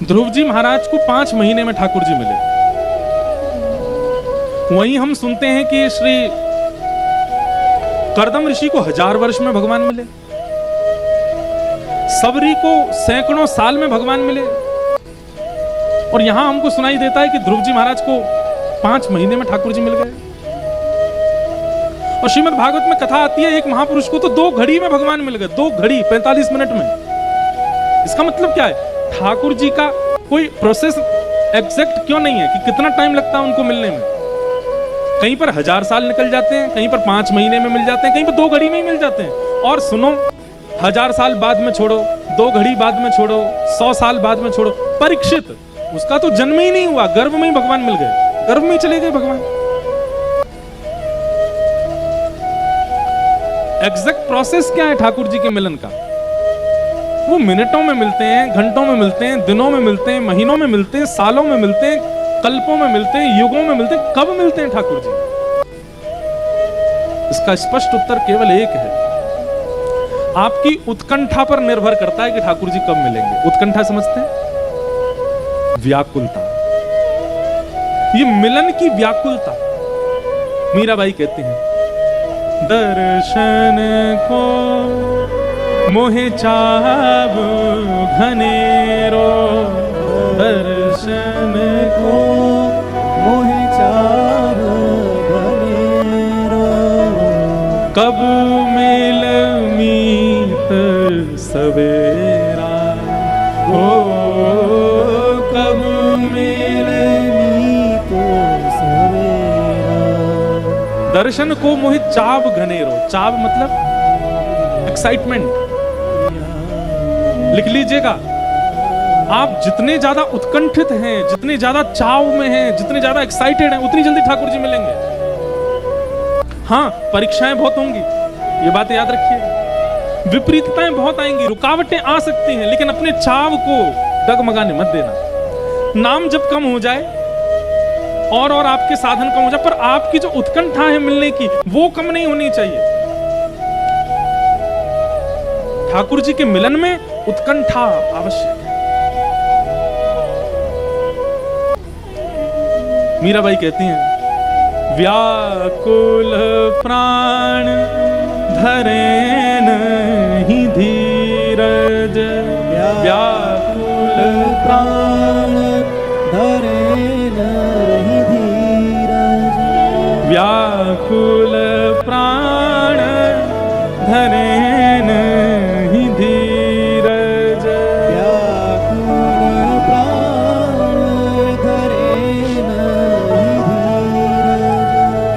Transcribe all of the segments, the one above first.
ध्रुव जी महाराज को 5 महीने में ठाकुर जी मिले। वहीं हम सुनते हैं कि श्री कर्दम ऋषि को 1000 वर्ष में भगवान मिले, सबरी को सैकड़ों साल में भगवान मिले, और यहां हमको सुनाई देता है कि ध्रुव जी महाराज को 5 महीने में ठाकुर जी मिल गए। और श्रीमद् भागवत में कथा आती है, एक महापुरुष को तो 2 घड़ी में भगवान मिल गए, 2 घड़ी 45 मिनट में। इसका मतलब क्या है? ठाकुर जी का कोई प्रोसेस एग्जैक्ट क्यों नहीं है कि कितना टाइम लगता है उनको मिलने में। कहीं पर 1000 साल निकल जाते हैं, कहीं पर 5 महीने में मिल जाते हैं, कहीं पर 2 घड़ी में ही मिल जाते हैं। और सुनो, 1000 साल बाद में छोड़ो, 2 घड़ी बाद में छोड़ो, 100 साल बाद में छोड़ो, परीक्षित उसका तो जन्म ही नहीं हुआ, गर्भ में ही भगवान मिल गए, गर्भ में ही चले गए भगवान। एग्जैक्ट प्रोसेस क्या है ठाकुर जी के मिलन का? वो मिनटों में मिलते हैं, घंटों में मिलते हैं, दिनों में मिलते हैं, महीनों में मिलते हैं, सालों में मिलते हैं, कल्पों में मिलते हैं, युगों में मिलते हैं। कब मिलते हैं ठाकुर जी? इसका स्पष्ट उत्तर केवल एक है, आपकी उत्कंठा पर निर्भर करता है कि ठाकुर जी कब मिलेंगे। उत्कंठा समझते हैं? व्याकुलता, ये मिलन की व्याकुलता। मीराबाई कहती हैं, दर्शन को मोहे चाव घनेरो, दर्शन को मोहे चाव घनेरो, कब मिल मीत सवेरा, ओ कब मिल मीत सवेरा। दर्शन को मोहे चाव घनेरो। चाव मतलब एक्साइटमेंट। लिख लीजिएगा, आप जितने ज्यादा उत्कंठित हैं, जितने ज्यादा चाव में हैं, जितने ज्यादा एक्साइटेड हैं, उतनी जल्दी ठाकुर जी मिलेंगे। हाँ, परीक्षाएं बहुत होंगी, ये बात याद रखिए, विपरीतताएं बहुत आएंगी, रुकावटें आ सकती हैं, लेकिन अपने चाव को डगमगाने मत देना। नाम जब कम हो जाए और आपके साधन कम हो जाए, पर आपकी जो उत्कंठा है मिलने की, वो कम नहीं होनी चाहिए। ठाकुर जी के मिलन में उत्कंठा आवश्यक है। मीराबाई कहती हैं, व्याकुल प्राण धरे नहीं धीरज, व्याकुल प्राण धरे नहीं धीरज, व्याकुल प्राण धरे नहीं धीरज, व्याकुल प्राण धरे नहीं धीरज।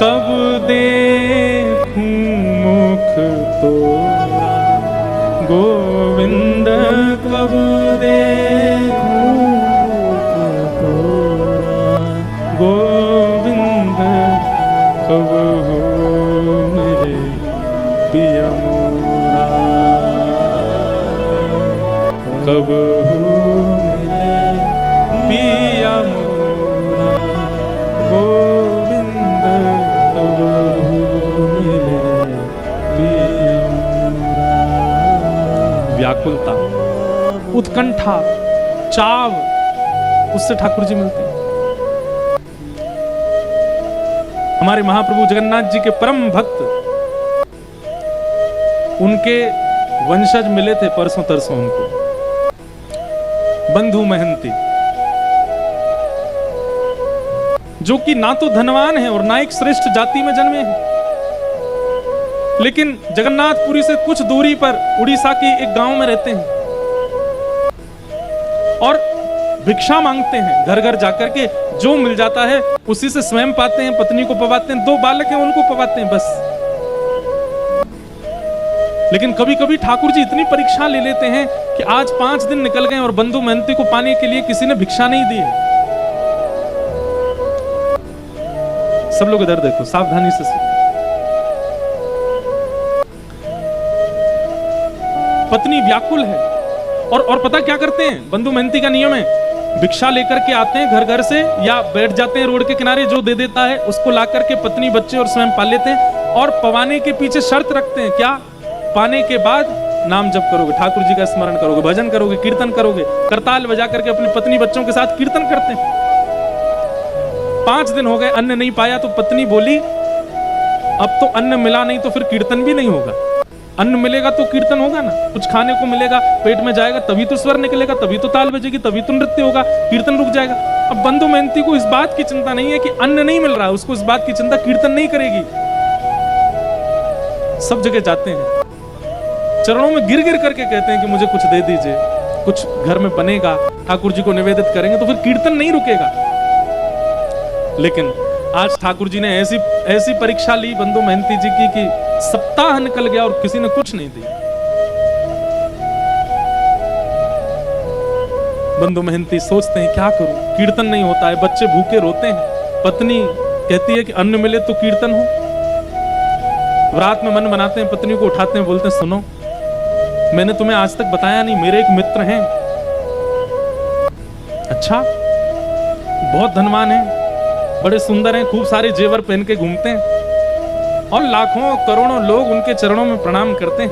कब देखूं मुख तोरा गोविंद, कब देखूं मुख तोरा गोविंद, कब हो मेरे पिया मोरा, कब हो मेरे पिया मोरा, गोविंद कब हो मेरे पिया मोरा। व्याकुलता, उत्कंठा, चाव, उससे ठाकुर जी मिलते हैं। हमारे महाप्रभु जगन्नाथ जी के परम भक्त, उनके वंशज मिले थे परसों तरसों उनको, बंधु महंती, जो कि ना तो धनवान है और ना एक श्रेष्ठ जाति में जन्मे हैं, लेकिन जगन्नाथपुरी से कुछ दूरी पर उड़ीसा के एक गांव में रहते हैं और भिक्षा मांगते हैं घर घर जाकर के। जो मिल जाता है उसी से स्वयं पाते हैं, पत्नी को पवाते हैं, 2 बालक हैं उनको पवाते हैं बस। लेकिन कभी कभी ठाकुर जी इतनी परीक्षा ले लेते हैं कि आज 5 दिन निकल गए और बंधु महंती को पाने के लिए किसी ने भिक्षा नहीं दी है। सब लोग इधर देखो, सावधानी से सुनो। पत्नी व्याकुल है और पता क्या करते हैं? बंधु महंती का नियम है, भिक्षा लेकर के आते हैं घर घर से, या बैठ जाते हैं रोड के किनारे, जो दे देता है उसको ला करके पत्नी बच्चे और स्वयं पाल लेते हैं। और पवाने के पीछे शर्त रखते हैं, क्या? पाने के बाद नाम जप करोगे, ठाकुर जी का स्मरण करोगे, भजन करोगे, कीर्तन करोगे, करताल बजा करके अपनी पत्नी बच्चों के साथ कीर्तन करते हैं। 5 दिन हो गए, अन्न नहीं पाया तो पत्नी बोली अब तो अन्न मिला नहीं तो फिर कीर्तन भी नहीं होगा। अन्न मिलेगा तो कीर्तन होगा ना, कुछ खाने को मिलेगा, पेट में जाएगा तभी तो स्वर निकलेगा, तभी तो ताल बजेगी, तभी तो नृत्य होगा, कीर्तन रुक जाएगा। अब बंधु मेहनती को इस बात की चिंता नहीं है कि अन्न नहीं मिल रहा है, उसको इस बात की चिंता कीर्तन नहीं करेगी। सब जगह जाते हैं, चरणों में गिर गिर करके कहते हैं कि मुझे कुछ दे दीजिए, कुछ घर में बनेगा, ठाकुर जी को निवेदित करेंगे तो फिर कीर्तन नहीं रुकेगा। लेकिन आज ठाकुर जी ने ऐसी परीक्षा ली बंधु मेहनती जी की कि सप्ताह निकल गया और किसी ने कुछ नहीं दिया। बंधु मेहनती सोचते हैं क्या करूं, कीर्तन नहीं होता है, बच्चे भूखे रोते हैं, पत्नी कहती है कि अन्न मिले तो कीर्तन हो। रात में मन बनाते हैं, पत्नी को उठाते हैं, बोलते हैं सुनो मैंने तुम्हें आज तक बताया नहीं, मेरे एक मित्र हैं। अच्छा, बहुत धनवान हैं, बड़े सुंदर हैं, खूब सारे जेवर पहन के घूमते हैं और लाखों करोड़ों लोग उनके चरणों में प्रणाम करते हैं।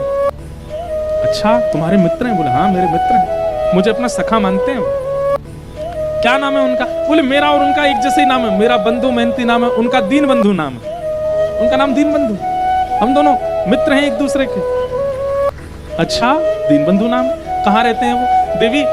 अच्छा, तुम्हारे मित्र हैं? बोले हाँ मेरे मित्र हैं, मुझे अपना सखा मानते हैं। क्या नाम है उनका? बोले मेरा और उनका एक जैसे ही नाम है, मेरा बंधु मेहनती नाम है, उनका दीन बंधु नाम है, उनका नाम दीन बंधु, हम दोनों मित्र हैं एक दूसरे के। अच्छा, दीन बंधु नाम, कहाँ रहते हैं वो? देवी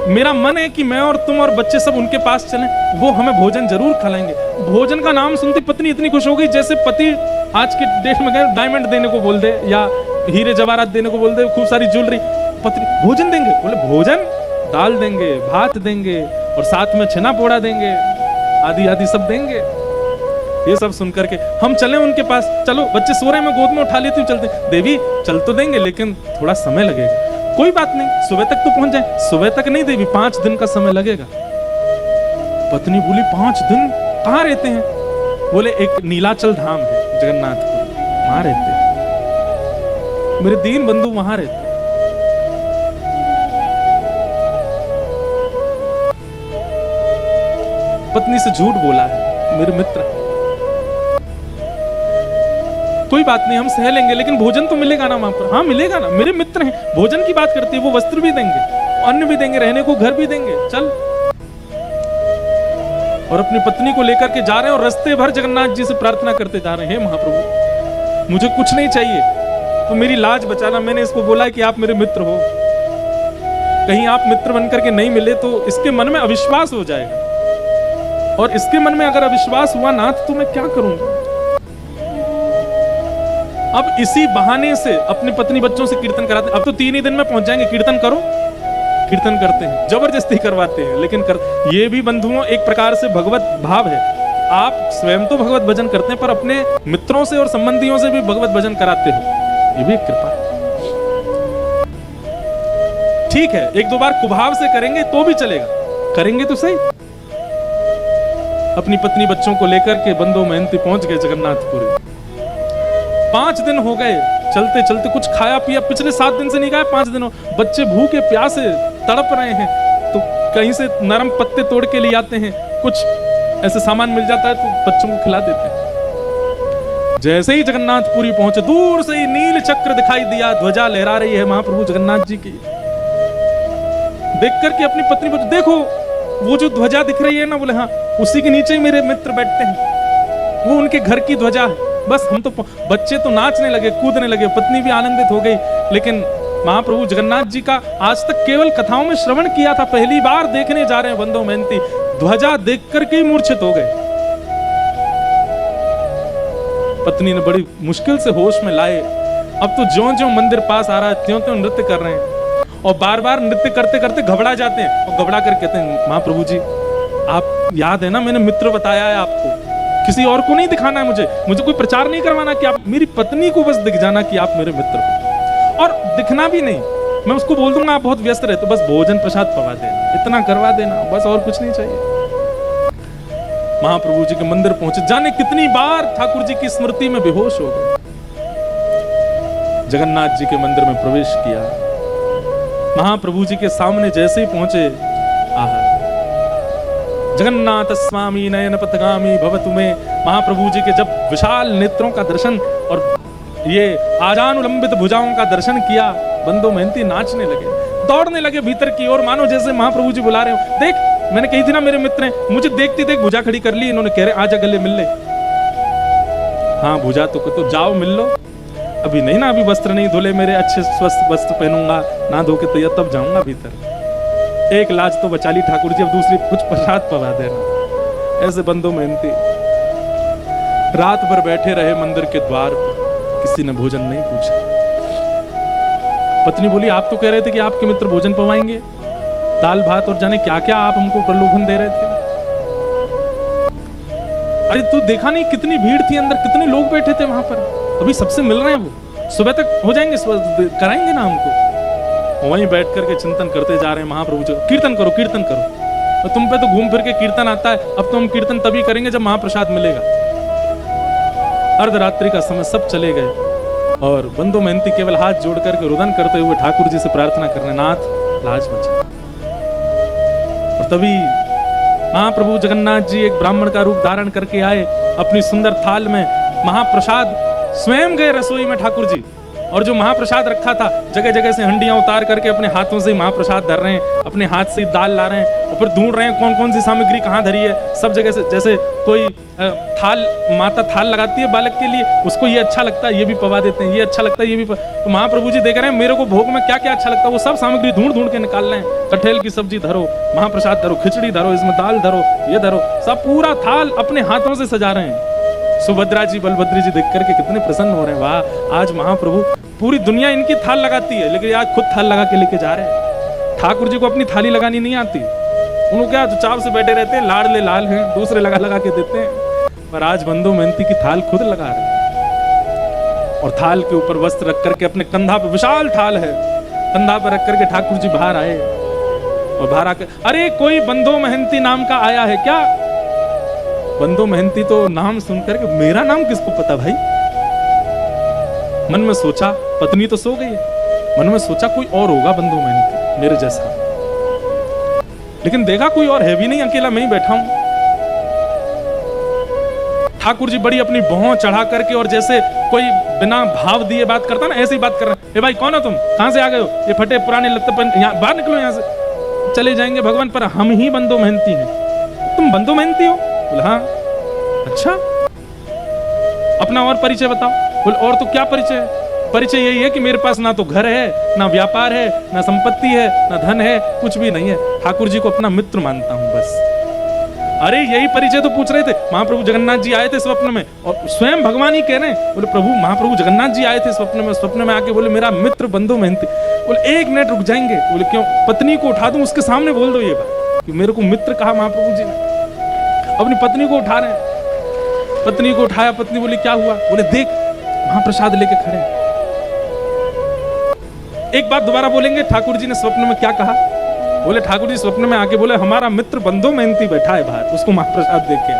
मेरा मन है कि मैं और तुम और बच्चे सब उनके पास चलें, वो हमें भोजन जरूर खिलाएंगे। भोजन का नाम सुनती पत्नी इतनी खुश हो गई जैसे पति आज के डेट में गए डायमंड देने को बोल दे या हीरे जवाहरात देने को बोल दे, खूब सारी ज्वेलरी। पत्नी भोजन देंगे? बोले भोजन, दाल देंगे, भात देंगे और साथ में छेना पोड़ा देंगे, आदि आदि सब देंगे। ये सब सुनकर के हम चले उनके पास, चलो बच्चे सो रहे, मैं गोद में उठा लेती हूँ, चलते। देवी चल तो देंगे लेकिन थोड़ा समय लगेगा। कोई बात नहीं, सुबह तक तो पहुंच जाए। सुबह तक नहीं देवी, 5 दिन का समय लगेगा। पत्नी बोली 5 दिन? कहाँ रहते हैं? बोले एक नीलाचल धाम है जगन्नाथपुर, वहां रहते हैं, मेरे दीन बंधु वहां रहते हैं। पत्नी से झूठ बोला है, मेरे मित्र हैं। कोई बात नहीं, हम सह लेंगे लेकिन भोजन तो मिलेगा ना वहां पर? हाँ मिलेगा ना, मेरे मित्र हैं। भोजन की बात करती है, वो वस्त्र भी देंगे, अन्न भी देंगे, रहने को घर भी देंगे, चल। और अपनी पत्नी को लेकर के जा रहे हैं और रास्ते भर जगन्नाथ जी से प्रार्थना करते जा रहे हैं, हे महाप्रभु मुझे कुछ नहीं चाहिए, तो मेरी लाज बचाना। मैंने इसको बोला है कि आप मेरे मित्र हो, कहीं आप मित्र बनकर के नहीं मिले तो इसके मन में अविश्वास हो जाएगा, और इसके मन में अगर अविश्वास हुआ ना तो मैं क्या करूंगा। अब इसी बहाने से अपनी पत्नी बच्चों से कीर्तन कराते। अब तो 3 ही दिन में पहुंच जाएंगे, कीर्तन करो। कीर्तन करते हैं, जबरदस्ती करवाते हैं, लेकिन ये भी बंधुओं एक प्रकार से भगवत भाव है। आप स्वयं तो भगवत भजन करते हैं पर अपने मित्रों से और संबंधियों से भी भगवत भजन कराते हो, ये भी एक कृपा है। ठीक है, 1-2 बार कुभाव से करेंगे तो भी चलेगा, करेंगे तो सही। अपनी पत्नी बच्चों को लेकर के बंधु मेहनती पहुंच गए जगन्नाथपुरी। 5 दिन हो गए चलते चलते, कुछ खाया पिया पिछले 7 दिन से नहीं खाया, 5 दिनों। बच्चे भूखे प्यासे तड़प रहे हैं, तो कहीं से नरम पत्ते तोड़ के ले आते हैं, कुछ ऐसे सामान मिल जाता है तो बच्चों को खिला देते हैं। जैसे ही जगन्नाथपुरी पहुंचे, दूर से ही नील चक्र दिखाई दिया, ध्वजा लहरा रही है महाप्रभु जगन्नाथ जी की। देख करके अपनी पत्नी को, देखो वो जो ध्वजा दिख रही है ना, बोले हाँ उसी के नीचे ही मेरे मित्र बैठते हैं, वो उनके घर की ध्वजा है। बस हम तो, बच्चे तो नाचने लगे, कूदने लगे, पत्नी भी आनंदित हो गई। लेकिन महाप्रभु जगन्नाथ जी का आज तक केवल कथाओं में श्रवण किया था, पहली बार देखने जा रहे हैं बंधु मेहनती। ध्वजा देख करके ही मूर्छित हो गए। पत्नी ने बड़ी मुश्किल से होश में लाए। अब तो ज्यों-ज्यों मंदिर पास आ रहा है त्यों-त्यों नृत्य कर रहे हैं, और बार-बार नृत्य करते करते घबरा जाते हैं, और घबरा कर कहते हैं महाप्रभु जी आप याद है ना, मैंने मित्र बताया है आपको, किसी और को नहीं दिखाना है, मुझे कोई प्रचार नहीं करवाना कि आप, मेरी पत्नी को बस दिख जाना कि आप मेरे मित्र हो, और दिखना भी नहीं। मैं उसको बोल दूंगा आप बहुत व्यस्त रहे, तो बस भोजन प्रसाद पवा देना, इतना करवा देना, बस और कुछ नहीं चाहिए। महाप्रभु जी के मंदिर पहुंचे, जाने कितनी बार ठाकुर जी की स्मृति में बेहोश हो गए। जगन्नाथ जी के मंदिर में प्रवेश किया, महाप्रभु जी के सामने जैसे ही पहुंचे, आहा जगन्नाथ स्वामी नयन पथगामी भवतु में। महाप्रभु जी के जब विशाल नेत्रों का दर्शन और ये आजानुलंबित भुजाओं का दर्शन किया, बंदो मेहनती नाचने लगे, दौड़ने लगे भीतर की ओर, मानो जैसे महाप्रभु जी बुला रहे हो। देख, मैंने कही थी ना मेरे मित्र हैं, मुझे देखती देख भुजा खड़ी कर ली इन्होंने, कह रहे आजा गले मिल ले। हाँ भुजा तो जाओ मिल लो, अभी नहीं ना, अभी वस्त्र नहीं धुले मेरे, अच्छे स्वस्थ वस्त्र पहनूंगा, ना धो के तैयार तब जाऊंगा भीतर। एक लाज तो बचा ली ठाकुर जी, अब दूसरी कुछ प्रसाद पवा देना। ऐसे बंदो मेहनती रात भर बैठे रहे मंदिर के द्वार पर, किसी ने भोजन नहीं पूछा। पत्नी बोली आप तो कह रहे थे कि आपके मित्र भोजन पवाएंगे, दाल भात और जाने क्या क्या आप हमको प्रलोभन दे रहे थे। अरे तू देखा नहीं कितनी भीड़ थी अंदर, कितने लोग बैठे थे वहां पर, अभी सबसे मिल रहे हैं, वो सुबह तक हो जाएंगे, कराएंगे ना हमको। वहीं बैठ करके चिंतन करते जा रहे हैं महाप्रभु जी, कीर्तन करो कीर्तन करो, तो तुम पे तो घूम फिर के कीर्तन आता है, अब तो हम कीर्तन तभी करेंगे जब महाप्रसाद मिलेगा। अर्धरात्रि का समय सब चले गए और बंदो मेहनती केवल हाथ जोड़ करके रुदन करते हुए ठाकुर जी से प्रार्थना करने, नाथ लाज बचा। और तभी महाप्रभु जगन्नाथ जी एक ब्राह्मण का रूप धारण करके आए, अपनी सुंदर थाल में महाप्रसाद स्वयं गए रसोई में ठाकुर जी, और जो महाप्रसाद रखा था जगह जगह से हंडियां उतार करके अपने हाथों से महाप्रसाद धर रहे हैं, अपने हाथ से दाल ला रहे हैं, और फिर ढूंढ रहे हैं कौन कौन सी सामग्री कहाँ धरी है। सब जगह से, जैसे कोई थाल, माता थाल लगाती है बालक के लिए, उसको ये अच्छा लगता है ये भी पवा देते हैं, ये अच्छा लगता है ये भी तो महाप्रभु जी देख रहे हैं मेरे को भोग में क्या क्या अच्छा लगता है, वो सब सामग्री ढूंढ ढूंढ के निकाल रहे हैं। कटहल की सब्जी धरो, महाप्रसाद धरो, खिचड़ी धरो, इसमें दाल धरो, ये धरो, सब पूरा थाल अपने हाथों से सजा रहे हैं। सुभद्रा जी बलभद्र जी देख करके कितने प्रसन्न हो रहे हैं, वाह आज महाप्रभु, पूरी दुनिया इनकी थाल लगाती है लेकिन आज खुद थाल लगा के लेके जा रहे हैं। ठाकुर जी को अपनी थाली लगानी नहीं आती, उनको क्या चुपचाप से बैठे रहते हैं, लाडले लाल हैं, दूसरे लगा लगा के देते हैं, पर आज बंदो मेहनती की थाल खुद लगा रहे हैं। और थाल के ऊपर वस्त्र रख करके अपने कंधा पे, विशाल थाल है, कंधा पर रख करके ठाकुर जी बाहर आए, और बाहर आकर अरे कोई बंदो मेहनती नाम का आया है क्या। बंदो मेहनती तो नाम सुनकर के, मेरा नाम किसको पता भाई। मन में सोचा, पत्नी तो सो गई, मन में सोचा कोई और होगा बंदो मेहनती मेरे जैसा, लेकिन देखा कोई और है भी नहीं, अकेला मैं ही बैठा हूं। ठाकुर जी बड़ी अपनी भौं चढ़ा करके, और जैसे कोई बिना भाव दिए बात करता ना, ऐसे ही बात कर रहे हैं। ए भाई कौन हो तुम, कहां से आ गए हो, ये फटे पुराने लत्ते पर, यहाँ बाहर निकलो, यहाँ से चले जाएंगे भगवान, पर हम ही बंदो मेहनती हैं। तुम बंदो मेहनती हो? बोले हाँ। अच्छा, अपना और परिचय बताओ। बोले और तो क्या परिचय है, परिचय यही है कि मेरे पास ना तो घर है, ना व्यापार है, ना संपत्ति है, ना धन है, कुछ भी नहीं है, ठाकुर जी को अपना मित्र मानता हूं बस। अरे यही परिचय तो पूछ रहे थे। महाप्रभु जगन्नाथ जी आए थे स्वप्न में, और स्वयं भगवान ही कह रहे हैं, बोले प्रभु महाप्रभु जगन्नाथ जी आए थे स्वप्न में आके बोले मेरा मित्र बंदो मेहनती। बोले एक मिनट रुक जाएंगे। बोले क्यों? पत्नी को उठा दूं, उसके सामने बोल दो ये बात कि मेरे को मित्र कहा महाप्रभु जी ने। अपनी पत्नी को उठा रहे हैं, पत्नी को उठाया, पत्नी बोली क्या हुआ? बोले देख महाप्रसाद लेके खड़े। एक बात दोबारा बोलेंगे, ठाकुर जी ने स्वप्न में क्या कहा? बोले ठाकुर जी स्वप्न में आके बोले हमारा मित्र बंदो मेहनती बैठा है बाहर, उसको महाप्रसाद देख के।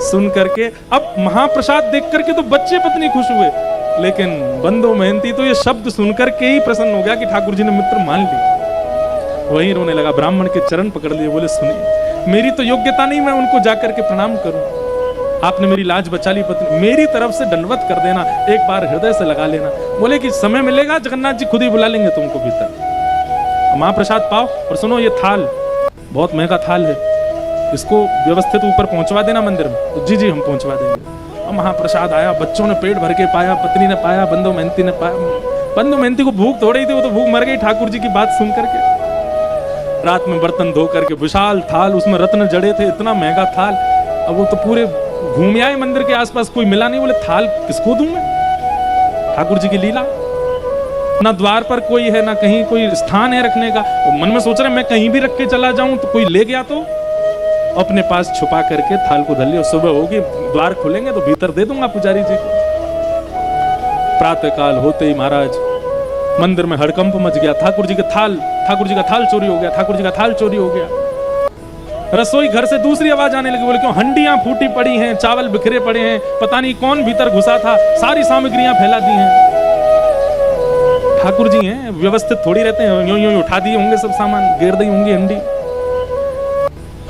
सुन करके अब महाप्रसाद देख करके तो बच्चे पत्नी खुश हुए, लेकिन बंदो मेहनती तो ये शब्द सुनकर के ही प्रसन्न हो गया कि ठाकुर जी ने मित्र मान लिया। वहीं रोने लगा, ब्राह्मण के चरण पकड़ लिए, बोले सुनिए मेरी तो योग्यता नहीं मैं उनको जाकर के प्रणाम करूं, आपने मेरी लाज बचा ली, पत्नी मेरी तरफ से दंडवत कर देना, एक बार हृदय से लगा लेना। बोले कि समय मिलेगा जगन्नाथ जी खुद ही बुला लेंगे तुमको भीतर, महाप्रसाद पाओ। और सुनो ये थाल बहुत महंगा थाल है, इसको व्यवस्थित ऊपर पहुंचवा देना मंदिर में। तो जी जी हम पहुंचवा देंगे। और महाप्रसाद आया, बच्चों ने पेट भर के पाया, पत्नी ने पाया, बंदो मेहनती ने पाया। बंदो मेहनती को भूख थोड़ी थी, वो तो भूख मर गई ठाकुर जी की बात सुन करके। रात में बर्तन धो करके विशाल थाल, उसमें रत्न जड़े थे, इतना महंगा थाल। अब वो तो पूरे घूम आए मंदिर के आसपास, कोई मिला नहीं। बोले थाल किसको दूं मैं? ठाकुर जी की लीला, ना द्वार पर कोई है, ना कहीं कोई स्थान है रखने का। मन में सोच रहे मैं कहीं भी रख के चला जाऊं तो कोई ले गया तो अपने पास छुपा करके थाल को धर लिया। सुबह होगी, द्वार खुलेंगे तो भीतर दे दूंगा पुजारी जी को। प्रातः काल होते ही महाराज मंदिर में हड़कंप मच गया। ठाकुर जी का थाल चोरी हो गया, ठाकुर जी का थाल चोरी हो गया। रसोई घर से दूसरी आवाज आने लगी। बोले क्यों? हंडियां फूटी पड़ी हैं, चावल बिखरे पड़े हैं, पता नहीं कौन भीतर घुसा था, सारी सामग्रियां फैला दी हैं। ठाकुर जी हैं, व्यवस्थित थोड़ी रहते हैं, यूं यूं उठा दिए होंगे सब सामान, गिर दी होंगी हंडी।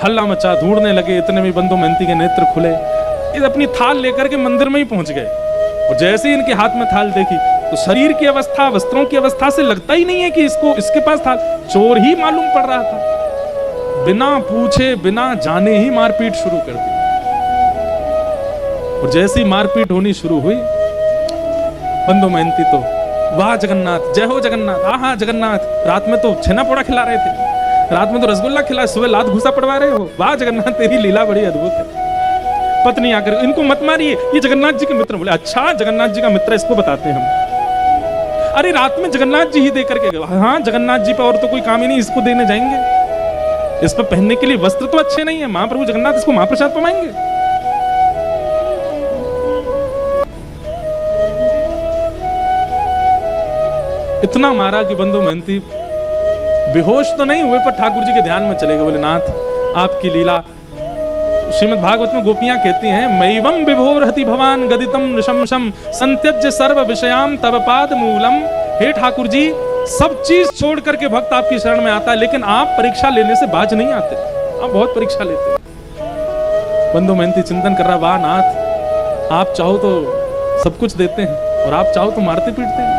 हल्ला मचा, ढूंढने लगे, इतने में बंदो मेहनती के नेत्र खुले, ये अपनी थाल लेकर के मंदिर में ही पहुंच गए। और जैसे ही इनके हाथ में थाल देखी तो शरीर की अवस्था, वस्त्रों की अवस्था से लगता ही नहीं है कि इसके पास थाल। चोर ही मालूम पड़ रहा था। बिना पूछे बिना जाने ही मारपीट शुरू कर दी। और जैसी मारपीट होनी शुरू हुई, बंधु महंती तो वाह जगन्नाथ, जय हो जगन्नाथ, आहा जगन्नाथ, रात में तो छेना पोड़ा खिला रहे थे, रात में तो रसगुल्ला खिला, सुबह लात घुसा पड़वा रहे हो, वाह जगन्नाथ तेरी लीला बड़ी अद्भुत है। पत्नी आकर इनको मत मारिए, ये जगन्नाथ जी के मित्र। बोले अच्छा जगन्नाथ जी का मित्र, इसको बताते हैं हम। अरे रात में जगन्नाथ जी ही दे करके गए। हाँ जगन्नाथ जी पर और तो कोई काम ही नहीं, इसको देने जाएंगे। इस पर पहनने के लिए वस्त्र तो अच्छे नहीं है, महाप्रभु जगन्नाथ इसको महाप्रसाद पवाएंगे। इतना मारा कि बंधु महंती बेहोश तो नहीं हुए, पर ठाकुर जी के ध्यान में चले गए। बोले नाथ आपकी लीला, श्रीमद् भागवत में गोपियां कहती हैं, मैवं विभोरहति भवान गदितम निशंसम संत्यज्य सर्व विषयाम तव पाद मूलम। हे ठाकुर जी, सब चीज छोड़ करके भक्त आपकी शरण में आता है, लेकिन आप परीक्षा लेने से बाज नहीं आते, आप बहुत परीक्षा लेते हैं। बंधु महंती चिंतन कर रहा, वाह नाथ, आप चाहो तो सब कुछ देते हैं और आप चाहो तो मारते पीटते हैं।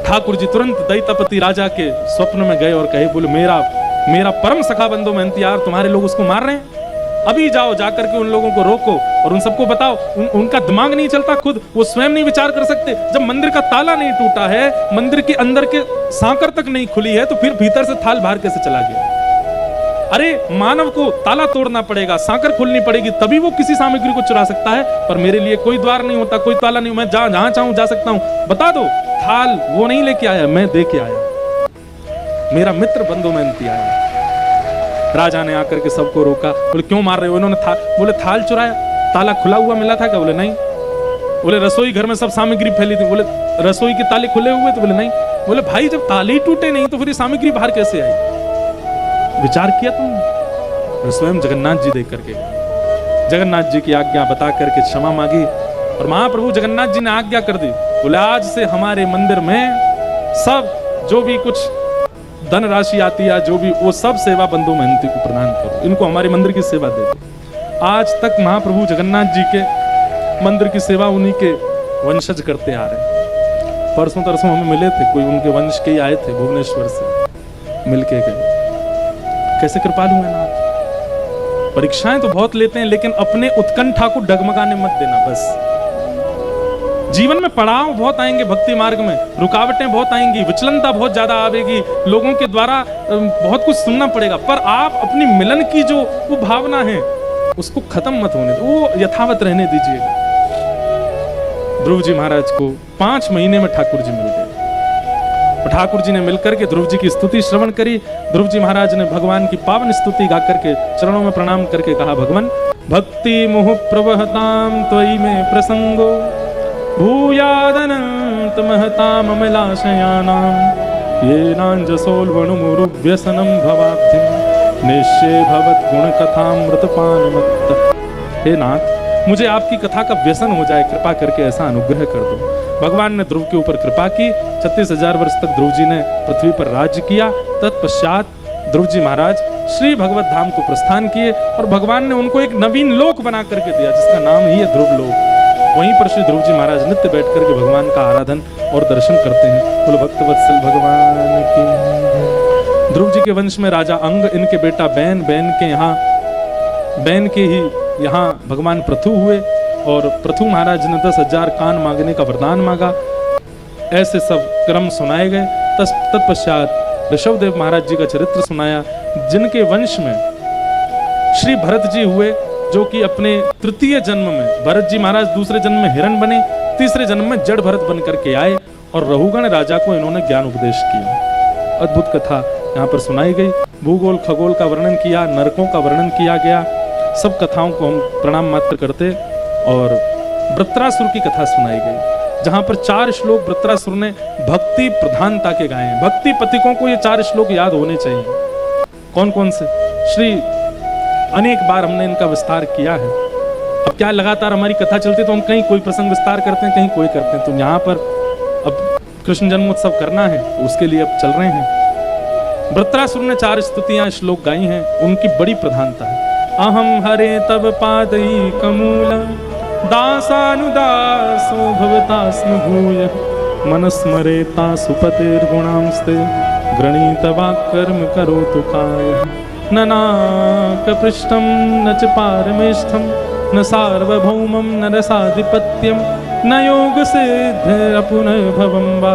ठाकुर जी तुरंत दैत्यपति राजा के स्वप्न में गए और कहे, बोले मेरा परम सखा बंधु महंती यार, तुम्हारे लोग उसको मार रहे हैं, अभी जाओ जाकर के उन लोगों को रोको और उन सबको बताओ। उनका दिमाग नहीं चलता, खुद वो स्वयं नहीं विचार कर सकते। जब मंदिर का ताला नहीं टूटा है, मंदिर के अंदर के सांकर तक नहीं खुली है, तो फिर भीतर से थाल बाहर कैसे चला गया? अरे मानव को ताला तोड़ना पड़ेगा, सांकर खोलनी पड़ेगी, तभी वो किसी सामग्री को चुरा सकता है। पर मेरे लिए कोई द्वार नहीं होता, कोई ताला नहीं, मैं जहां चाहूं जा सकता हूं। बता दो, थाल वो नहीं लेके आया, मैं दे के आया, मेरा मित्र बंधु महंती आया। राजा ने आकर के सबको रोका। बोले क्यों मार रहे हो? इन्होंने बोले थाल चुराया, ताला खुला हुआ मिला था क्या? बोले नहीं। बोले रसोई घर में सब सामग्री फैली थी। बोले रसोई के ताले खुले हुए? तो बोले नहीं। बोले भाई जब ताले ही टूटे नहीं तो फिर ये सामग्री बाहर कैसे आई? विचार किया तुमने? स्वयं जगन्नाथ जी देख करके, जगन्नाथ जी की आज्ञा बता करके क्षमा मांगी और महाप्रभु जगन्नाथ जी ने आज्ञा कर दी। बोले आज से हमारे मंदिर में सब जो भी कुछ धन राशि आती है, जो भी, वो सब सेवा बंधु महंती को प्रदान करो, इनको हमारे मंदिर की सेवा दे दो। आज तक महाप्रभु जगन्नाथ जी के मंदिर की सेवा उन्हीं के वंशज करते आ रहे हैं। परसों तरसों हमें मिले थे, कोई उनके वंश के ही आए थे भुवनेश्वर से, मिलके गए। कैसे कृपालु है नाथ। परीक्षाएं तो बहुत लेते हैं, लेकिन अपने उत्कंठा को डगमगाने मत देना। बस जीवन में पड़ाव बहुत आएंगे, भक्ति मार्ग में रुकावटें बहुत आएंगी, विचलनता बहुत ज्यादा आवेगी, लोगों के द्वारा बहुत कुछ सुनना पड़ेगा, पर आप अपनी मिलन की जो वो भावना है उसको खत्म मत होने दो, वो यथावत रहने दीजिएगा। ध्रुव जी महाराज को 5 महीने में ठाकुर जी मिल गए और ठाकुर जी ने मिलकर के ध्रुव जी की स्तुति श्रवण करी। ध्रुव जी महाराज ने भगवान की पावन स्तुति गा करके चरणों में प्रणाम करके कहा, भगवान भक्ति मोह प्रवहताम त्वयि में प्रसंगो भूयादनंत महताम अमलाशयानाम ये नांजसोल्वणुमुरुव्यसनं भवाब्धिं निश्चय भवत गुण कथामृतपानमत्त। हे नाथ, मुझे आपकी कथा का व्यसन हो जाए, कृपा करके ऐसा अनुग्रह कर दो। भगवान ने ध्रुव के ऊपर कृपा की। 36,000 वर्ष तक ध्रुव जी ने पृथ्वी पर राज्य किया। तत्पश्चात ध्रुव जी महाराज श्री भगवत धाम को प्रस्थान किए और भगवान ने उनको एक नवीन लोक बना करके दिया, जिसका नाम ही है ध्रुव लोक। वहीं पर श्री ध्रुव जी महाराज नित्य बैठ करके भगवान का आराधन और दर्शन करते हैं। बोलो भक्तवत्सल भगवान की। ध्रुव जी के वंश में राजा अंग, इनके बेटा बैन, बैन के ही यहाँ भगवान पृथु हुए और पृथु महाराज ने 10,000 कान मांगने का वरदान मांगा। ऐसे सब क्रम सुनाए गए। तत्पश्चात ऋषभदेव महाराज जी का चरित्र सुनाया, जिनके वंश में श्री भरत जी हुए, जो कि अपने तृतीय जन्म में भरत जी महाराज दूसरे जन्म में हिरण बने, तीसरे जन्म में जड़ भरत बन करके आए और रहुगण राजा को इन्होंने ज्ञान उपदेश किया। अद्भुत कथा यहाँ पर सुनाई गई। भूगोल खगोल का वर्णन किया, नरकों का वर्णन किया गया। सब कथाओं को हम प्रणाम मात्र करते और वृत्रासुर की कथा सुनाई गई, जहाँ पर 4 श्लोक वृत्रासुर ने भक्ति प्रधानता के गाए हैं। भक्ति पथिकों को ये 4 श्लोक याद होने चाहिए। कौन कौन से? श्री अनेक बार हमने इनका विस्तार किया है। अब क्या लगातार हमारी कथा चलती है तो हम कहीं कोई प्रसंग विस्तार करते हैं, कहीं कोई करते हैं। तो यहाँ पर अब कृष्ण जन्मोत्सव करना है तो उसके लिए अब चल रहे हैं। वृत्रासुर ने 4 स्तुतियां श्लोक गाई हैं, उनकी बड़ी प्रधानता है। अहम हरे तब पादई कमूला दासानुदासो भवतास्म भूय मनस्मरेता सुपतेर्गुणांस्ते गृणीतवाक्कर्म करोतु काय न नाकपृष्ठं न च पारमेष्ठं न सार्वभौमं न रसाधिपत्यं न योगसिद्धिरपुनर्भवं वा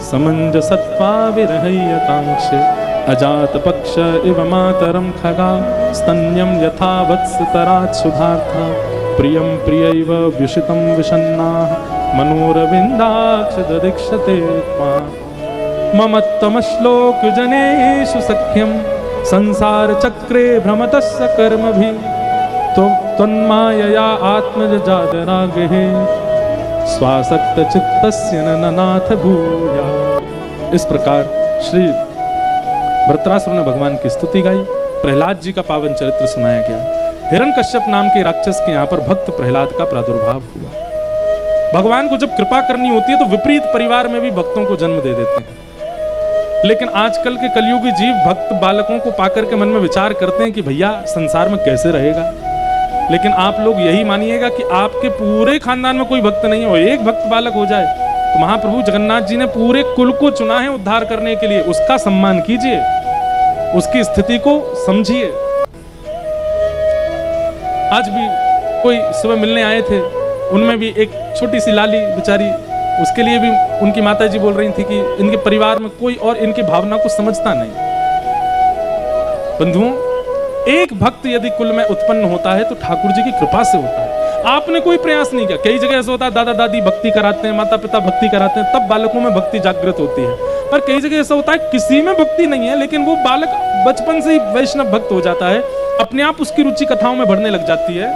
समञ्जसत्वा विरहय्यकाङ्क्षे अजातपक्ष इव मातरं खगा स्तन्यं यथा वत्सतरात् सुधार्था प्रियं प्रियैव व्युषितं विषन्नाः मनोरविन्दाक्ष ददीक्षते त्वाम् मम तमश्लोकजनेषु सख्यं संसारचक्रे भ्रमतस्य कर्मभिः त्वन्मायया आत्मजातरागः स्वासक्तचित्तस्य न नाथ भूया। इस प्रकार श्री वृत्रासुर ने भगवान की स्तुति गाई, प्रहलाद जी का पावन चरित्र सुनाया गया। हिरण्यकश्यप नाम के राक्षस के यहाँ पर भक्त प्रहलाद का प्रादुर्भाव हुआ। भगवान को जब कृपा करनी होती है तो विपरीत परिवार में भी भक्तों को जन्म दे देते हैं। लेकिन आजकल के कलयुगी जीव भक्त बालकों को पाकर के मन में विचार करते हैं कि भैया संसार में कैसे रहेगा। लेकिन आप लोग यही मानिएगा कि आपके पूरे खानदान में कोई भक्त नहीं हो, एक भक्त बालक हो जाए तो महाप्रभु जगन्नाथ जी ने पूरे कुल को चुना है उद्धार करने के लिए। उसका सम्मान कीजिए, उसकी स्थिति को समझिए। आज भी कोई सुबह मिलने आए थे, उनमें भी एक छोटी सी लाली बेचारी, उसके लिए भी उनकी माता जी बोल रही थी कि इनके परिवार में कोई और इनकी भावना को समझता नहीं। बंधुओं, एक भक्त यदि कुल में उत्पन्न होता है तो ठाकुर जी की कृपा से होता है। आपने कोई प्रयास नहीं किया। कई जगह ऐसा होता है दादा दादी भक्ति कराते हैं, माता पिता भक्ति कराते हैं, तब बालकों में भक्ति जागृत होती है। पर कई जगह ऐसा होता है किसी में भक्ति नहीं है, लेकिन वो बालक बचपन से ही वैष्णव भक्त हो जाता है, अपने आप उसकी रुचि कथाओं में बढ़ने लग जाती है।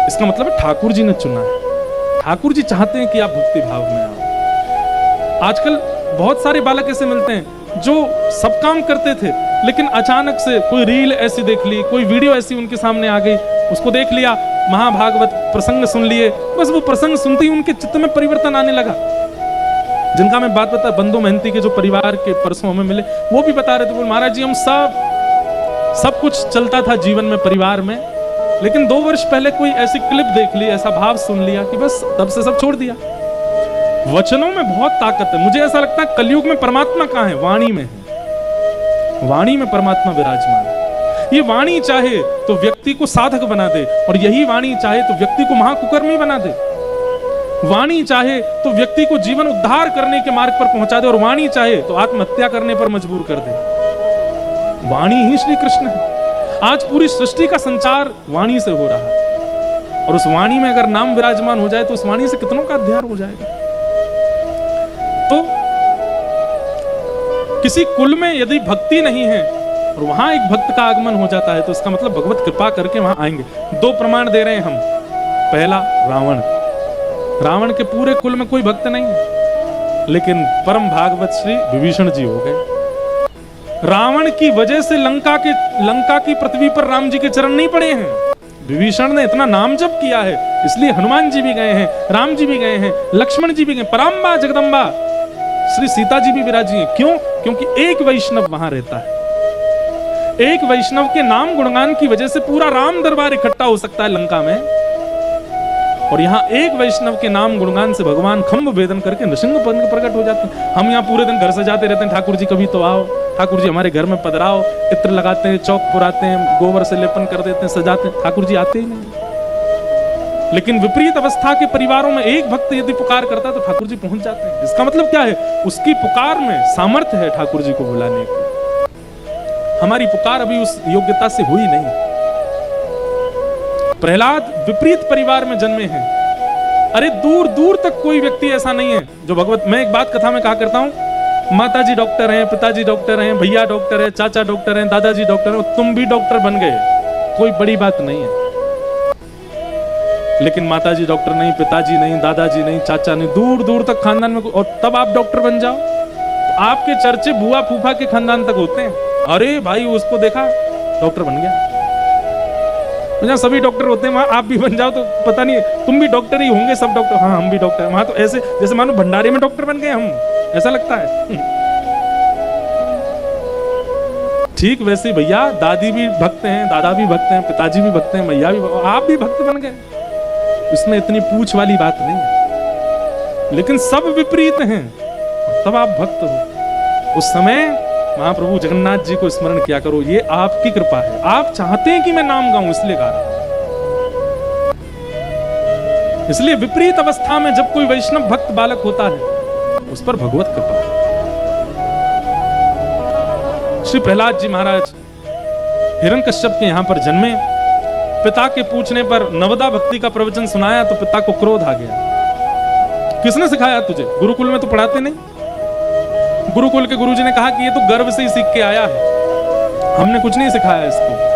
इसका मतलब है ठाकुर जी ने चुना है। ठाकुर जी चाहते हैं कि आप भक्ति भाव में आओ। आजकल बहुत सारे बालक ऐसे मिलते हैं जो सब काम करते थे, लेकिन अचानक से कोई रील ऐसी देख ली, कोई वीडियो ऐसी उनके सामने आ गई, उसको देख लिया, महाभागवत प्रसंग सुन लिए, बस वो प्रसंग सुनते ही उनके चित्त में परिवर्तन आने लगा। जिनका मैं बात बता, बंधु महंती के जो परिवार के परसों हमें मिले, वो भी बता रहे थे, बोल महाराज जी हम सब कुछ चलता था जीवन में परिवार में, लेकिन 2 वर्ष पहले कोई ऐसी क्लिप देख ली, ऐसा भाव सुन लिया कि बस तब से सब छोड़ दिया। वचनों में बहुत ताकत है। मुझे ऐसा लगता है कलयुग में परमात्मा कहाँ है? वाणी में है। वाणी में परमात्मा विराजमान है। ये वाणी चाहे तो व्यक्ति को साधक बना दे, और यही वाणी चाहे तो व्यक्ति को महाकुकर्मी बना दे। वाणी चाहे तो व्यक्ति को जीवन उद्धार करने के मार्ग पर पहुंचा दे, और वाणी चाहे तो आत्महत्या करने पर मजबूर कर दे। वाणी ही श्री कृष्ण है। आज पूरी सृष्टि का संचार वाणी से हो रहा है, और उस वाणी में अगर नाम विराजमान हो जाए तो उस वाणी से कितनों का अध्यार हो जाएगा। तो किसी कुल में यदि भक्ति नहीं है और वहां एक भक्त का आगमन हो जाता है तो इसका मतलब भगवत कृपा करके वहां आएंगे। 2 प्रमाण दे रहे हैं हम। पहला, रावण के पूरे कुल में कोई भक्त नहीं है, लेकिन परम भागवत श्री विभीषण जी हो गए। रावण की वजह से लंका की पृथ्वी पर राम जी के चरण नहीं पड़े हैं। विभीषण ने इतना नाम जप किया है, इसलिए हनुमान जी भी गए हैं, राम जी भी गए हैं, लक्ष्मण जी भी गए, पराम्बा जगदम्बा श्री सीता जी भी विराजी हैं। क्यों? क्योंकि एक वैष्णव वहां रहता है। एक वैष्णव के नाम गुणगान की वजह से पूरा राम दरबार इकट्ठा हो सकता है लंका में, और यहाँ एक वैष्णव के नाम गुणगान से भगवान खम्भ भेदन करके नृसिंह प्रकट हो जाते हैं। हम यहाँ पूरे दिन घर सजाते रहते हैं, ठाकुर जी कभी तो आओ, ठाकुर जी हमारे घर में पधराओ, इत्र लगाते हैं, चौक पुराते हैं, गोबर से लेपन कर देते हैं, सजाते हैं, ठाकुर जी आते ही नहीं। लेकिन विपरीत अवस्था के परिवारों में एक भक्त यदि पुकार करता है तो ठाकुर जी पहुंच जाते हैं। इसका मतलब क्या है? उसकी पुकार में सामर्थ्य है ठाकुर जी को बुलाने की। हमारी पुकार अभी उस योग्यता से हुई नहीं। प्रहलाद विपरीत परिवार में जन्मे हैं। अरे दूर दूर तक कोई व्यक्ति ऐसा नहीं है जो भगवत। मैं एक बात कथा में कहा करता हूं, माताजी डॉक्टर हैं, पिताजी डॉक्टर हैं, भैया डॉक्टर है, चाचा डॉक्टर हैं, दादाजी डॉक्टर हैं, तुम भी डॉक्टर बन गए, कोई बड़ी बात नहीं है। लेकिन माताजी डॉक्टर नहीं, पिताजी नहीं, दादाजी नहीं, चाचा नहीं, दूर दूर तक खानदान में, और तब आप डॉक्टर बन जाओ तो आपके चर्चे बुआ फूफा के खानदान तक होते हैं। अरे भाई उसको देखा डॉक्टर बन गया। जहाँ सभी डॉक्टर होते हैं वहां आप भी बन जाओ तो पता नहीं तुम भी डॉक्टर ही होंगे, सब डॉक्टर, हाँ हम भी डॉक्टर हैं। वहां तो ऐसे जैसे मानो भंडारे में डॉक्टर बन गए हम, ऐसा लगता है। ठीक वैसे भैया दादी भी भक्त हैं, दादा भी भक्त हैं, पिताजी भी भक्त हैं, मैया भी, आप भी भक्त बन गए। इसमें इतनी पूछ वाली बात नहीं है, लेकिन सब विपरीत हैं, तब आप भक्त हो। उस समय महाप्रभु जगन्नाथ जी को स्मरण किया करो, ये आपकी कृपा है। आप चाहते हैं कि मैं नाम गाऊं, इसलिए गा रहा हूं। इसलिए विपरीत अवस्था में जब कोई वैष्णव भक्त बालक होता है, उस पर भगवत कृपा है। श्री प्रहलाद जी महाराज हिरण्यकश्यप के यहां पर जन्मे। पिता के पूछने पर नवदा भक्ति का प्रवचन सुनाया तो पिता को क्रोध आ गया। किसने सिखाया तुझे? गुरुकुल में तो पढ़ाते नहीं। गुरुकुल के गुरुजी ने कहा कि ये तो गर्व से ही सीख के आया है, हमने कुछ नहीं सिखाया इसको।